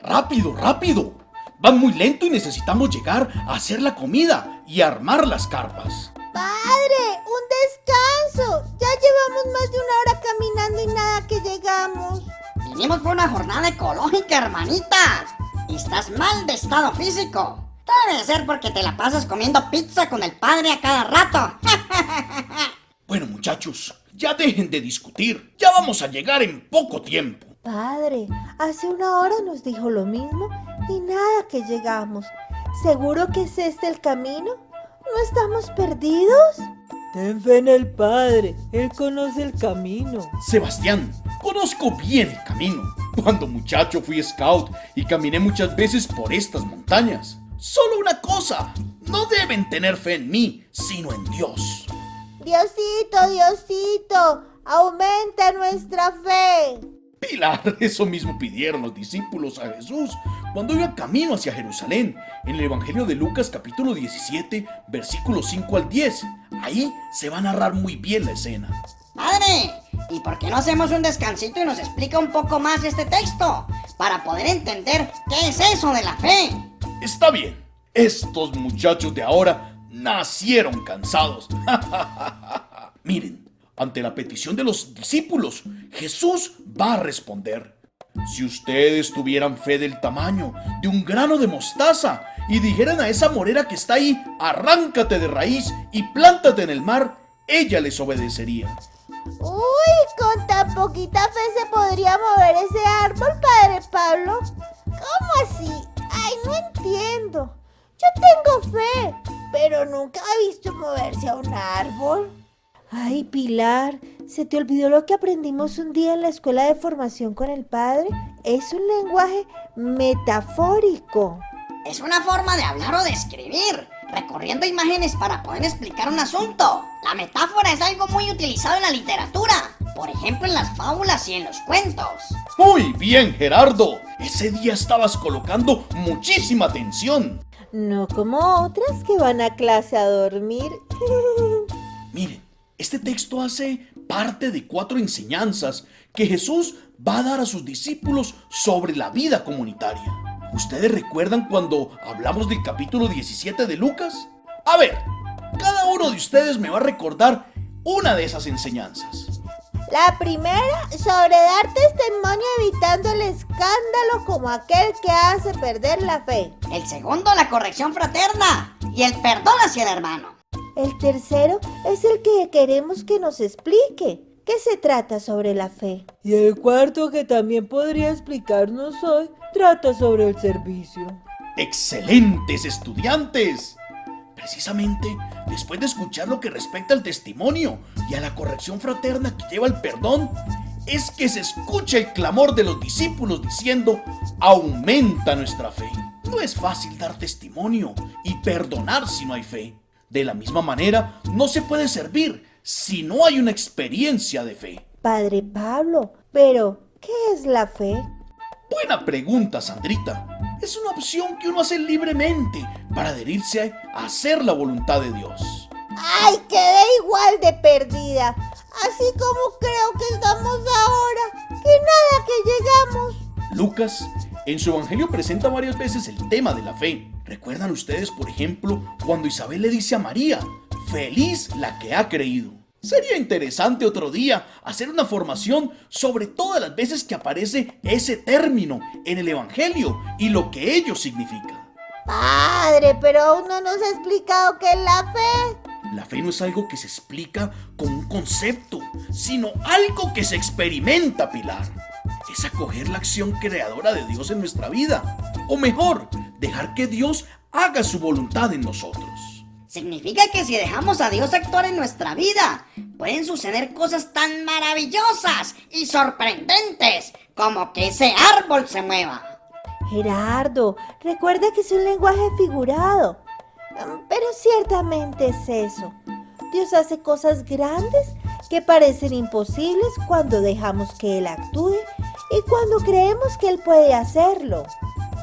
¡Rápido, rápido! Van muy lento y necesitamos llegar a hacer la comida y armar las carpas. ¡Padre, un descanso! Ya llevamos más de 1 hora caminando y nada que llegamos. Vinimos por una jornada ecológica, hermanita. Y estás mal de estado físico. Debe ser porque te la pasas comiendo pizza con el padre a cada rato. Bueno, muchachos, ya dejen de discutir. Ya vamos a llegar en poco tiempo. Padre, hace 1 hora nos dijo lo mismo y nada que llegamos. ¿Seguro que es este el camino? ¿No estamos perdidos? Ten fe en el Padre, Él conoce el camino. Sebastián, conozco bien el camino. Cuando muchacho fui scout y caminé muchas veces por estas montañas. Solo una cosa, no deben tener fe en mí, sino en Dios. Diosito, Diosito, aumenta nuestra fe. Pilar, eso mismo pidieron los discípulos a Jesús cuando iba camino hacia Jerusalén, en el Evangelio de Lucas capítulo 17, versículos 5 al 10. Ahí se va a narrar muy bien la escena. Padre, ¿y por qué no hacemos un descansito y nos explica un poco más este texto? Para poder entender qué es eso de la fe. Está bien, estos muchachos de ahora nacieron cansados. Miren, ante la petición de los discípulos, Jesús va a responder. Si ustedes tuvieran fe del tamaño de un grano de mostaza y dijeran a esa morera que está ahí, arráncate de raíz y plántate en el mar, ella les obedecería. Uy, con tan poquita fe se podría mover ese árbol, Padre Pablo. ¿Cómo así? Ay, no entiendo. Yo tengo fe, pero nunca he visto moverse a un árbol. Ay, Pilar, ¿se te olvidó lo que aprendimos un día en la escuela de formación con el Padre? Es un lenguaje metafórico. Es una forma de hablar o de escribir, recorriendo imágenes para poder explicar un asunto. La metáfora es algo muy utilizado en la literatura, por ejemplo en las fábulas y en los cuentos. Muy bien, Gerardo. Ese día estabas colocando muchísima atención. No como otras que van a clase a dormir. Miren, este texto hace parte de 4 enseñanzas que Jesús va a dar a sus discípulos sobre la vida comunitaria. ¿Ustedes recuerdan cuando hablamos del capítulo 17 de Lucas? A ver, cada uno de ustedes me va a recordar una de esas enseñanzas. La primera, sobre dar testimonio evitando el escándalo como aquel que hace perder la fe. El segundo, la corrección fraterna y el perdón hacia el hermano. El tercero es el que queremos que nos explique. ¿Qué se trata sobre la fe? Y el cuarto, que también podría explicarnos hoy, trata sobre el servicio. ¡Excelentes estudiantes! Precisamente, después de escuchar lo que respecta al testimonio y a la corrección fraterna que lleva al perdón, es que se escucha el clamor de los discípulos diciendo: aumenta nuestra fe. No es fácil dar testimonio y perdonar si no hay fe. De la misma manera, no se puede servir si no hay una experiencia de fe. Padre Pablo, pero ¿qué es la fe? Buena pregunta, Sandrita. Es una opción que uno hace libremente para adherirse a hacer la voluntad de Dios. ¡Ay, quedé igual de perdida! Así como creo que estamos ahora, que nada que llegamos. Lucas, en su evangelio, presenta varias veces el tema de la fe. ¿Recuerdan ustedes, por ejemplo, cuando Isabel le dice a María: feliz la que ha creído? Sería interesante otro día hacer una formación sobre todas las veces que aparece ese término en el evangelio y lo que ello significa. Padre, pero aún no nos ha explicado qué es la fe. La fe no es algo que se explica como un concepto, sino algo que se experimenta, Pilar. Es acoger la acción creadora de Dios en nuestra vida. O mejor, dejar que Dios haga su voluntad en nosotros. Significa que si dejamos a Dios actuar en nuestra vida, pueden suceder cosas tan maravillosas y sorprendentes como que ese árbol se mueva. Gerardo, recuerda que es un lenguaje figurado. Pero ciertamente es eso. Dios hace cosas grandes que parecen imposibles cuando dejamos que Él actúe y cuando creemos que Él puede hacerlo.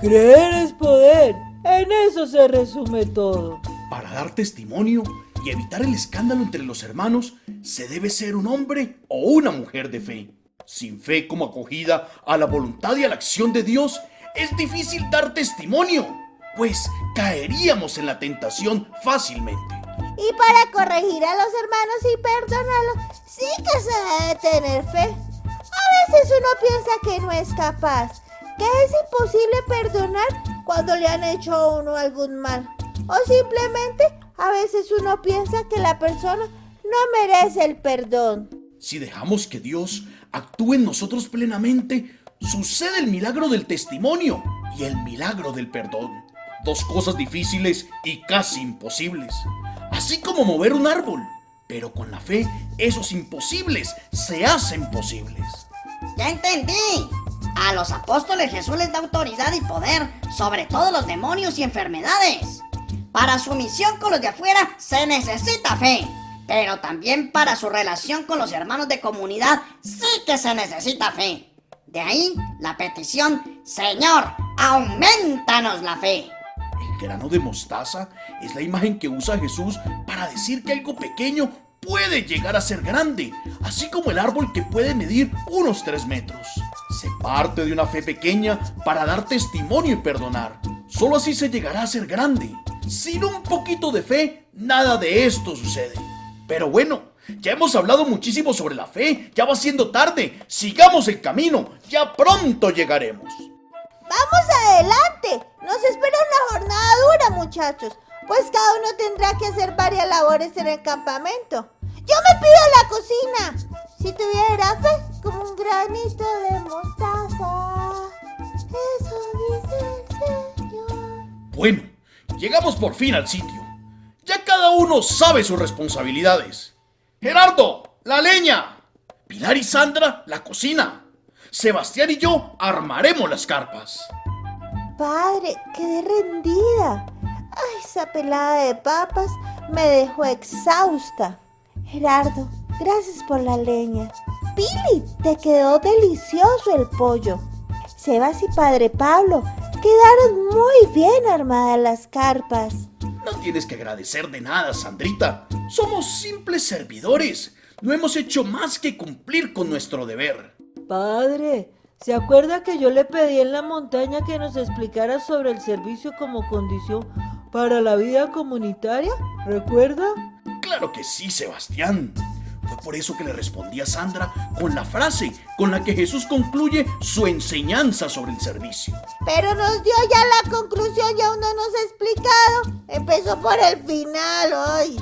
Creer es poder. En eso se resume todo. Para dar testimonio y evitar el escándalo entre los hermanos, se debe ser un hombre o una mujer de fe. Sin fe como acogida a la voluntad y a la acción de Dios, es difícil dar testimonio, pues caeríamos en la tentación fácilmente. Y para corregir a los hermanos y perdonarlos, sí que se debe tener fe. A veces uno piensa que no es capaz, que es imposible perdonar cuando le han hecho a uno algún mal. O simplemente a veces uno piensa que la persona no merece el perdón. Si dejamos que Dios actúe en nosotros plenamente, sucede el milagro del testimonio y el milagro del perdón. Dos cosas difíciles y casi imposibles. Así como mover un árbol, pero con la fe esos imposibles se hacen posibles. Ya entendí. A los apóstoles Jesús les da autoridad y poder sobre todos los demonios y enfermedades. Para su misión con los de afuera se necesita fe, pero también para su relación con los hermanos de comunidad sí que se necesita fe. De ahí la petición: Señor, aumentanos la fe. El grano de mostaza es la imagen que usa Jesús para decir que algo pequeño puede llegar a ser grande, así como el árbol que puede medir unos 3 metros. Se parte de una fe pequeña para dar testimonio y perdonar. Solo así se llegará a ser grande. Sin un poquito de fe, nada de esto sucede. Pero bueno, ya hemos hablado muchísimo sobre la fe, ya va siendo tarde. Sigamos el camino, ya pronto llegaremos. ¡Vamos adelante! Nos espera una jornada dura, muchachos, pues cada uno tendrá que hacer varias labores en el campamento. ¡Yo me pido a la cocina! Si tuviera fe como un granito de mostaza, eso dice el Señor. Bueno, llegamos por fin al sitio. Ya cada uno sabe sus responsabilidades. Gerardo, la leña. Pilar y Sandra, la cocina. Sebastián y yo armaremos las carpas. Padre, quedé rendida. Ay, esa pelada de papas me dejó exhausta. Gerardo, gracias por la leña. Pili, te quedó delicioso el pollo. Sebas y Padre Pablo quedaron muy bien armadas las carpas. No tienes que agradecer de nada, Sandrita. Somos simples servidores. No hemos hecho más que cumplir con nuestro deber. Padre, ¿se acuerda que yo le pedí en la montaña que nos explicara sobre el servicio como condición para la vida comunitaria? ¿Recuerda? Claro que sí, Sebastián. Fue por eso que le respondí a Sandra con la frase con la que Jesús concluye su enseñanza sobre el servicio. Pero nos dio ya la conclusión y aún no nos ha explicado. Empezó por el final hoy.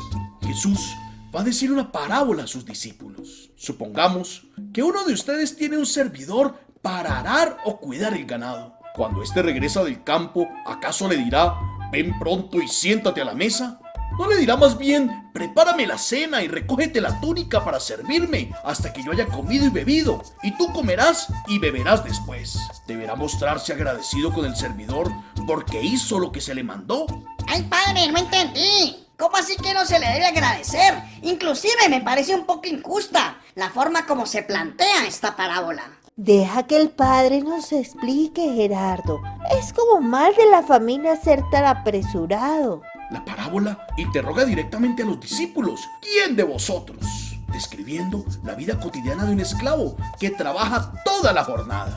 Jesús va a decir una parábola a sus discípulos. Supongamos que uno de ustedes tiene un servidor para arar o cuidar el ganado. Cuando éste regresa del campo, ¿acaso le dirá: ven pronto y siéntate a la mesa? ¿No le dirá más bien: prepárame la cena y recógete la túnica para servirme hasta que yo haya comido y bebido, y tú comerás y beberás después? Deberá mostrarse agradecido con el servidor porque hizo lo que se le mandó. Ay, padre, no entendí. ¿Cómo así que no se le debe agradecer? Inclusive me parece un poco injusta la forma como se plantea esta parábola. Deja que el padre nos explique, Gerardo. Es como mal de la familia ser tan apresurado. La parábola interroga directamente a los discípulos: ¿quién de vosotros? Describiendo la vida cotidiana de un esclavo que trabaja toda la jornada.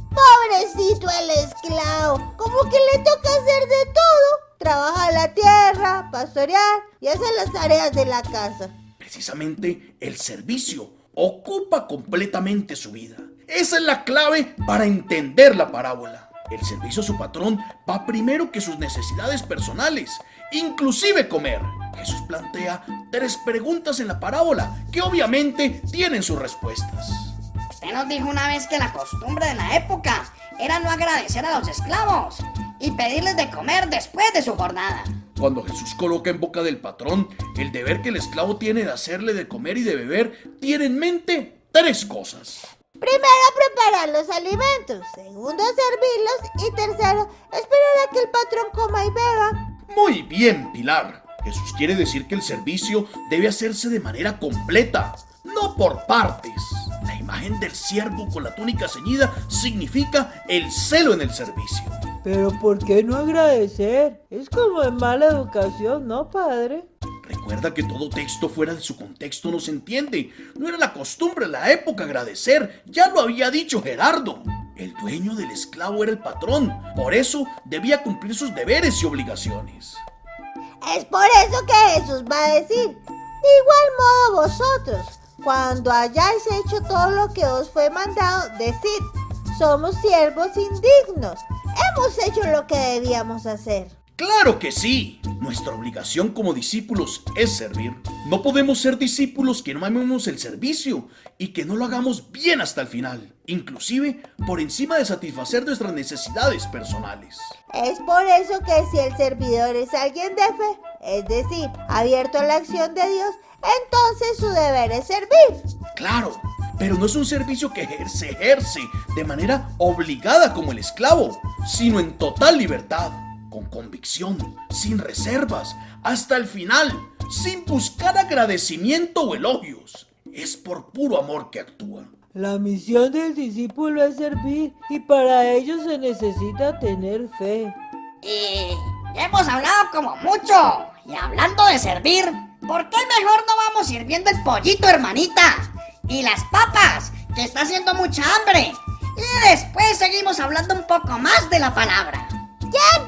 Pobrecito el esclavo, como que le toca hacer de todo. Trabaja la tierra, pastorear y hacer las tareas de la casa. Precisamente el servicio ocupa completamente su vida. Esa es la clave para entender la parábola. El servicio a su patrón va primero que sus necesidades personales, inclusive comer. Jesús plantea 3 preguntas en la parábola que obviamente tienen sus respuestas. Usted nos dijo una vez que la costumbre de la época era no agradecer a los esclavos y pedirles de comer después de su jornada. Cuando Jesús coloca en boca del patrón el deber que el esclavo tiene de hacerle de comer y de beber, tiene en mente 3 cosas. Primero, preparar los alimentos. Segundo, servirlos. Y tercero, esperar a que el patrón coma y beba. Muy bien, Pilar. Jesús quiere decir que el servicio debe hacerse de manera completa, no por partes. La imagen del siervo con la túnica ceñida significa el celo en el servicio. Pero ¿por qué no agradecer? Es como en mala educación, ¿no, padre? Recuerda que todo texto fuera de su contexto no se entiende. No era la costumbre de la época agradecer, ya lo había dicho Gerardo. El dueño del esclavo era el patrón, por eso debía cumplir sus deberes y obligaciones. Es por eso que Jesús va a decir, de igual modo vosotros, cuando hayáis hecho todo lo que os fue mandado, decid, somos siervos indignos, hemos hecho lo que debíamos hacer. ¡Claro que sí! Nuestra obligación como discípulos es servir. No podemos ser discípulos que no amemos el servicio y que no lo hagamos bien hasta el final, inclusive por encima de satisfacer nuestras necesidades personales. Es por eso que si el servidor es alguien de fe, es decir, abierto a la acción de Dios, entonces su deber es servir. Claro, pero no es un servicio que se ejerce de manera obligada como el esclavo, sino en total libertad, con convicción, sin reservas, hasta el final, sin buscar agradecimiento o elogios. Es por puro amor que actúa. La misión del discípulo es servir y para ello se necesita tener fe. Y hemos hablado como mucho. Y hablando de servir, ¿por qué mejor no vamos sirviendo el pollito, hermanita? Y las papas, que está haciendo mucha hambre. Y después seguimos hablando un poco más de la palabra. Ya